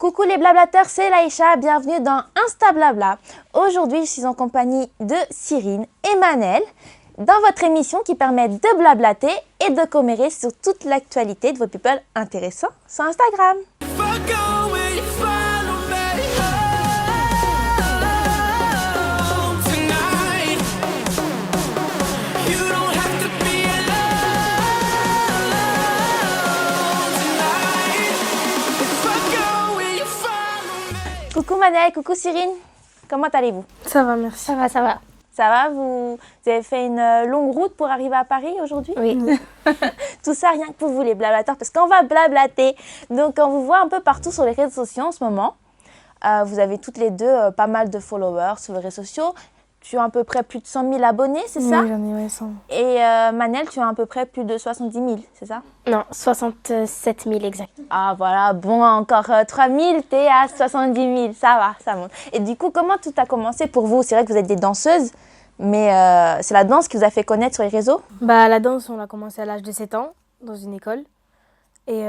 Coucou les blablateurs, c'est Laïcha, bienvenue dans Insta Blabla. Aujourd'hui, je suis en compagnie de Cyrine et Manel dans votre émission qui permet de blablater et de commérer sur toute l'actualité de vos people intéressants sur Instagram. Coucou Manel, coucou Cyrine, comment allez-vous? Ça va, merci. Ça va, ça va. Ça va, vous avez fait une longue route pour arriver à Paris aujourd'hui? Oui. Tout ça rien que pour vous les blablateurs, parce qu'on va blablater. Donc on vous voit un peu partout sur les réseaux sociaux en ce moment. Vous avez toutes les deux pas mal de followers sur les réseaux sociaux. Tu as à peu près plus de 100 000 abonnés, c'est ça? Oui, j'en ai 100. Et Manel, tu as à peu près plus de 70 000, c'est ça? Non, 67 000 exact. Ah voilà, bon, encore 3 000, t'es à 70 000, ça va, ça monte. Et du coup, comment tout a commencé pour vous? C'est vrai que vous êtes des danseuses, mais c'est la danse qui vous a fait connaître sur les réseaux? Bah, la danse, on l'a commencé à l'âge de 7 ans, dans une école. Et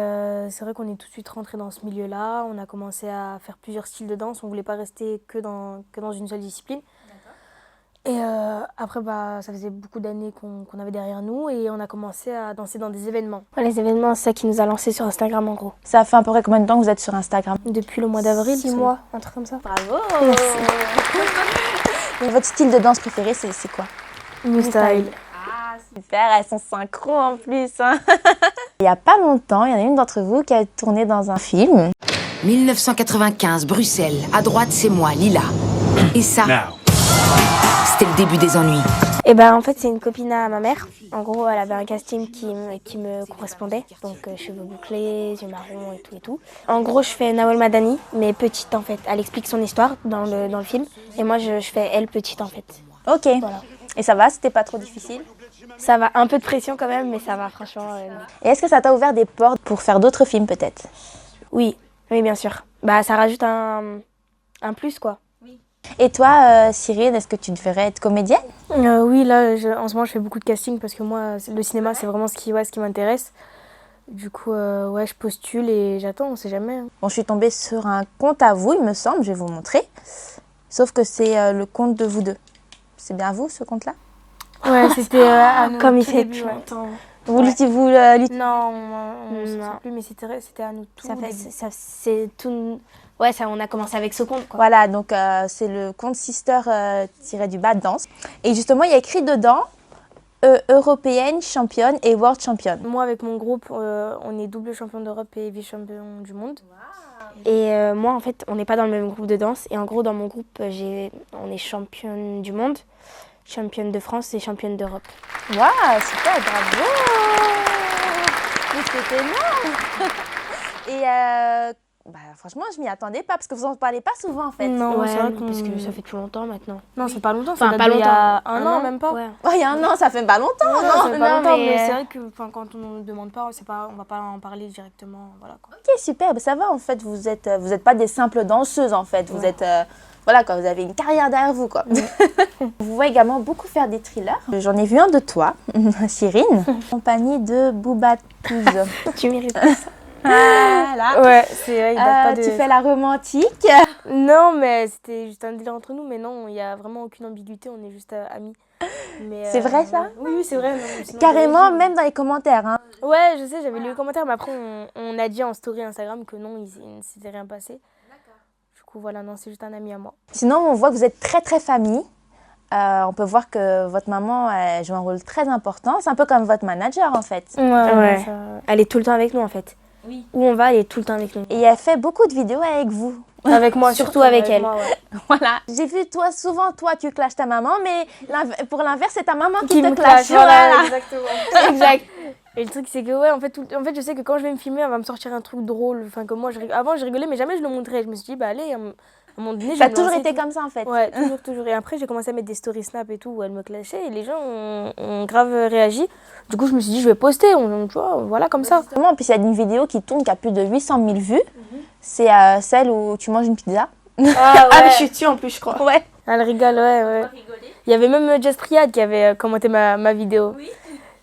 c'est vrai qu'on est tout de suite rentré dans ce milieu-là. On a commencé à faire plusieurs styles de danse. On ne voulait pas rester que dans une seule discipline. Et après, bah, ça faisait beaucoup d'années qu'on avait derrière nous et on a commencé à danser dans des événements. Les événements, c'est ça qui nous a lancé sur Instagram en gros. Ça fait à peu près combien de temps que vous êtes sur Instagram? Depuis le mois d'avril. 6 mois, un truc comme ça. Bravo! Et votre style de danse préféré, c'est quoi? New style. Ah, super, elles sont synchro en plus. Hein. Il n'y a pas longtemps, il y en a une d'entre vous qui a tourné dans un film. 1995, Bruxelles. À droite, c'est moi, Lila. Et ça, c'était le début des ennuis. Et ben en fait, c'est une copine à ma mère. En gros, elle avait un casting qui me correspondait. Donc cheveux bouclés, yeux marrons et tout et tout. En gros, je fais Nawal Madani, mais petite en fait. Elle explique son histoire dans le film. Et moi, je fais elle petite en fait. Ok. Voilà. Et ça va, c'était pas trop difficile? Ça va, un peu de pression quand même, mais ça va franchement. Et est-ce que ça t'a ouvert des portes pour faire d'autres films peut-être? Oui, bien sûr. Bah ça rajoute un plus quoi. Et toi, Cyrine, est-ce que tu devrais être comédienne? Oui, là, en ce moment, je fais beaucoup de casting parce que moi, le cinéma, c'est vraiment ce qui m'intéresse. Du coup, ouais, je postule et j'attends, on sait jamais. Bon, je suis tombée sur un compte à vous, il me semble, je vais vous montrer. Sauf que c'est le compte de vous deux. C'est bien vous, ce compte-là? Ouais, c'était à nous. Comme il tout fait début, tout ouais. longtemps. Vous Ouais. Non, on ne sait plus, mais c'était à nous tout. C'est tout. Ouais, ça, on a commencé avec ce compte quoi. Voilà, donc c'est le compte Sister du bas danse. Et justement, il y a écrit dedans européenne, championne et world championne. Moi, avec mon groupe, on est double champion d'Europe et vice-champion du monde. Et moi, en fait, on n'est pas dans le même groupe de danse. Et en gros, dans mon groupe, on est championne du monde, championne de France et championne d'Europe. Waouh, super, bravo! Mais c'est énorme! Et franchement, je m'y attendais pas parce que vous en parlez pas souvent en fait. Non, Ouais, c'est vrai parce que ça fait plus longtemps maintenant. Non, ça fait pas longtemps. Enfin, ça pas date d'il y a longtemps. un an, même pas. Ouais. Oh, il y a un an, ça fait pas longtemps, Non, non? ça fait pas non, longtemps, mais, mais c'est vrai que quand on ne demande pas, on va pas en parler directement. Voilà, quoi. Ok, super, ça va en fait, vous êtes pas des simples danseuses en fait, vous êtes, voilà quoi, vous avez une carrière derrière vous quoi. Vous voyez également beaucoup faire des thrillers. J'en ai vu un de toi, Cyrine, en compagnie de Booba Touz. Tu mérites pas ça. Voilà. Ouais, c'est vrai, il date pas de... Tu fais la romantique. Non, mais c'était juste un délire entre nous, mais non, il n'y a vraiment aucune ambiguïté, on est juste amis. C'est vrai, ça? Oui, c'est vrai. Non, sinon, Carrément, même dans les commentaires. Hein. Ouais, je sais, j'avais lu les commentaires, mais après, on a dit en story Instagram que non, il ne s'était rien passé. Du coup, voilà, non, c'est juste un ami à moi. Sinon, on voit que vous êtes très très famille. On peut voir que votre maman elle joue un rôle très important. C'est un peu comme votre manager en fait. Ouais. Elle est tout le temps avec nous en fait. Oui. Où on va, elle est tout le temps avec nous. Et elle fait beaucoup de vidéos avec vous. Avec moi, Surtout avec elle. moi, ouais. Voilà. J'ai vu souvent tu clashes ta maman, mais pour l'inverse, c'est ta maman qui Qui te me clash. clash, voilà, Voilà. exactement. Exact. Et le truc, c'est que, ouais, en fait, je sais que quand je vais me filmer, elle va me sortir un truc drôle. Enfin, que moi, avant, je rigolais, mais jamais je le montrais. Je me suis dit, bah, allez, à un moment donné, je Ça a vais me toujours lancer été et tout. comme ça en fait. Ouais, toujours. Et après, j'ai commencé à mettre des stories snap et tout où elle me clashait et les gens ont grave réagi. Du coup, je me suis dit, je vais poster. Tu vois, voilà, comme ça. Justement, puis il y a une vidéo qui tourne qui a plus de 800 000 vues. C'est celle où tu manges une pizza. Ah, Ah, mais je suis dessus en plus, je crois. Ouais. Elle rigole, ouais. Il y avait même Jess Triad qui avait commenté ma vidéo. Oui.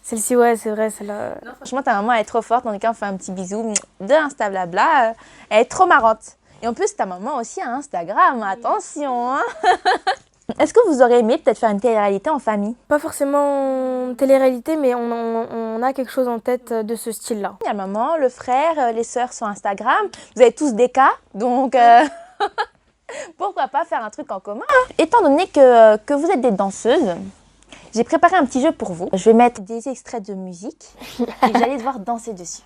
Celle-ci, ouais, c'est vrai, celle-là. Franchement, ta maman elle est trop forte. Dans les cas, on fait un petit bisou de Insta Blabla. Elle est trop marrante. Et en plus, ta maman aussi a Instagram, attention, hein. Est-ce que vous aurez aimé peut-être faire une télé-réalité en famille? Pas forcément télé-réalité, mais on a quelque chose en tête de ce style-là. Il y a la maman, le frère, les sœurs sur Instagram. Vous avez tous des cas, donc pourquoi pas faire un truc en commun, hein. Étant donné que vous êtes des danseuses, j'ai préparé un petit jeu pour vous. Je vais mettre des extraits de musique et vous allez devoir danser dessus.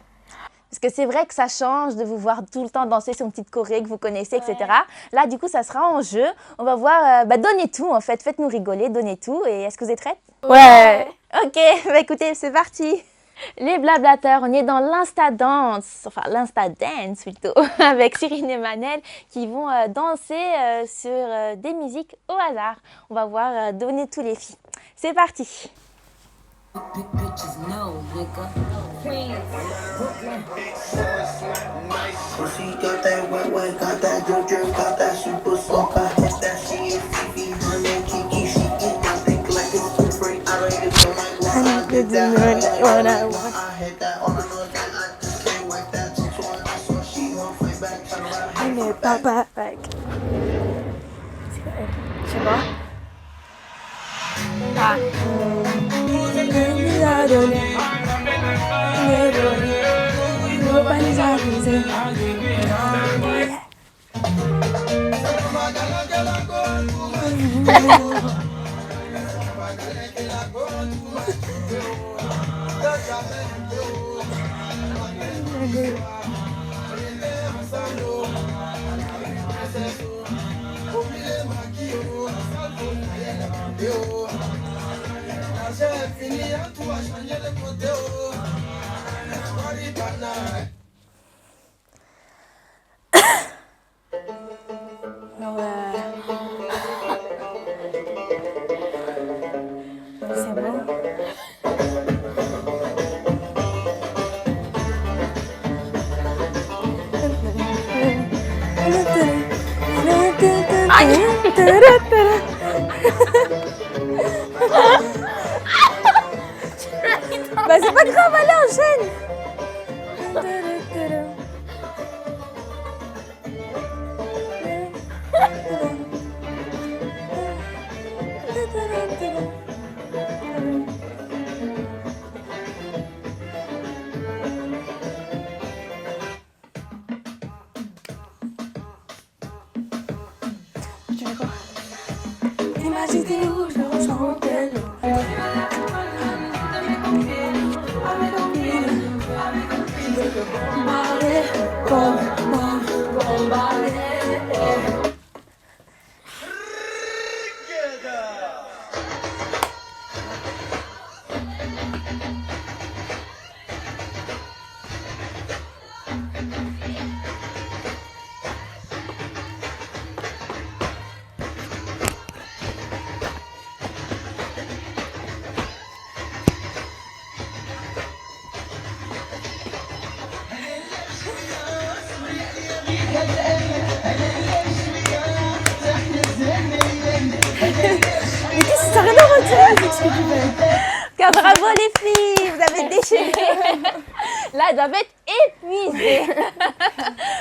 Parce que c'est vrai que ça change de vous voir tout le temps danser sur une petite choré que vous connaissez, etc. Là, du coup, ça sera en jeu. On va voir, donnez tout en fait. Faites-nous rigoler, donnez tout. Et est-ce que vous êtes prêtes? Ouais. Ok, écoutez, c'est parti. Les blablateurs, on est dans l'Insta Dance, enfin l'Insta Dance plutôt, avec Cyrine et Manel qui vont danser sur des musiques au hasard. On va voir donner tous les filles. C'est parti. Papa. Ouais. Je sais pas. C'est bon. Bah c'est pas grave, allez, enchaîne. Mais qu'est-ce que ça n'a rien à retirer, ce que tu fais? Bravo les filles, vous avez déchiré. Là, elles doivent être épuisées.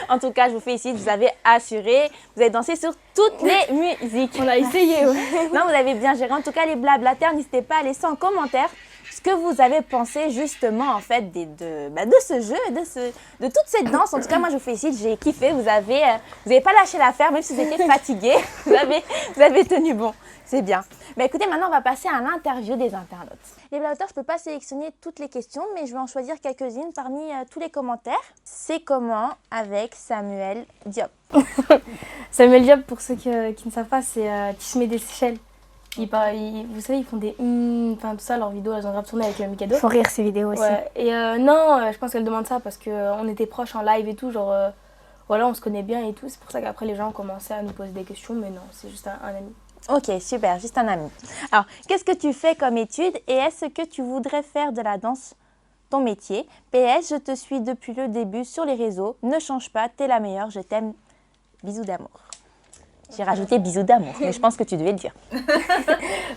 En tout cas, je vous félicite, vous avez assuré. Vous avez dansé sur toutes les musiques. On a essayé, ouais. Non, vous avez bien géré. En tout cas, les blablateurs, n'hésitez pas à laisser en commentaire ce que vous avez pensé justement en fait de ce jeu, de toute cette danse. En tout cas, moi, je vous félicite, j'ai kiffé. Vous avez pas lâché l'affaire, même si vous étiez fatigués. vous avez tenu bon. C'est bien. Écoutez, maintenant, on va passer à l'interview des internautes. Les blablateurs, je ne peux pas sélectionner toutes les questions, mais je vais en choisir quelques-unes parmi tous les commentaires. C'est comment avec Samuel Diop? Samuel Diop, pour ceux qui ne savent pas, c'est Tismé des Seychelles. Vous savez, ils font des enfin tout ça, leurs vidéos, elles ont grave tourné avec Mikado. Faut rire ces vidéos aussi. Ouais. Et non, je pense qu'elle demande ça parce qu'on était proches en live et tout, genre voilà, on se connaît bien et tout. C'est pour ça qu'après les gens ont commencé à nous poser des questions, mais non, c'est juste un ami. Ok, super, juste un ami. Alors, qu'est-ce que tu fais comme étude et est-ce que tu voudrais faire de la danse ton métier? PS, je te suis depuis le début sur les réseaux. Ne change pas, t'es la meilleure, je t'aime. Bisous d'amour. J'ai rajouté bisous d'amour, mais je pense que tu devais le dire.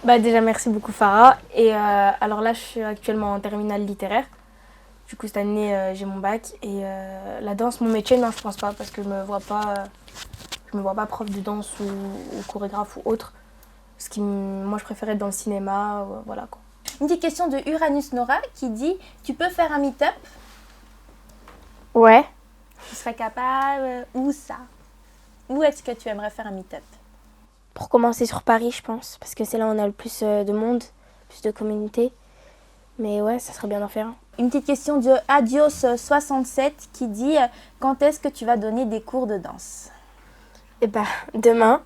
Déjà, merci beaucoup Farah. Et alors là, je suis actuellement en terminale littéraire. Du coup, cette année, j'ai mon bac. Et la danse, mon métier, non, je pense pas, parce que je me vois pas Je me vois pas prof de danse ou chorégraphe ou autre. Moi, je préfère être dans le cinéma, voilà quoi. Une petite question de Uranus Nora qui dit « Tu peux faire un meet-up ?» Ouais. Tu serais capable? Où ça? Où est-ce que tu aimerais faire un meet-up? Pour commencer sur Paris, je pense, parce que c'est là où on a le plus de monde, plus de communauté. Mais ouais, ça serait bien d'en faire un. Une petite question de Adios67 qui dit « Quand est-ce que tu vas donner des cours de danse ?» Et bah, demain.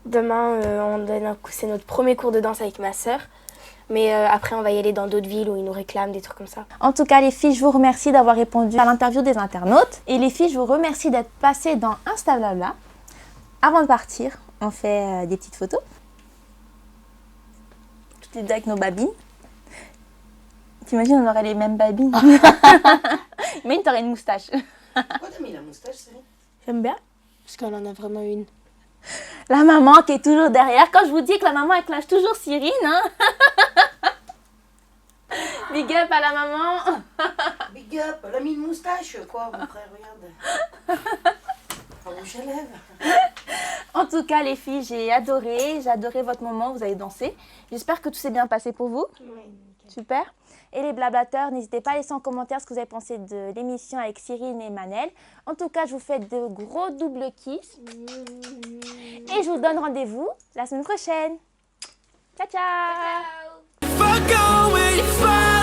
Demain, c'est notre premier cours de danse avec ma sœur. Mais après, on va y aller dans d'autres villes où ils nous réclament des trucs comme ça. En tout cas, les filles, je vous remercie d'avoir répondu à l'interview des internautes. Et les filles, je vous remercie d'être passées dans Insta Blabla. Avant de partir, on fait des petites photos. Toutes les deux avec nos babines. T'imagines, on aurait les mêmes babines. Mais t'aurais une moustache. Pourquoi t'as mis la moustache, Céline? J'aime bien, parce qu'elle en a vraiment une. La maman qui est toujours derrière. Quand je vous dis que la maman, elle clash toujours Cyrine, hein. Big up à la maman. Big up, elle a mis une moustache, quoi, mon frère, regarde. Pas bouger les lèvres. En tout cas, les filles, j'ai adoré votre moment, vous avez dansé. J'espère que tout s'est bien passé pour vous. Oui. Super. Et les blablateurs, n'hésitez pas à laisser en commentaire ce que vous avez pensé de l'émission avec Cyrine et Manel. En tout cas, je vous fais de gros doubles kiss. Et je vous donne rendez-vous la semaine prochaine. Ciao, ciao. If I go where you find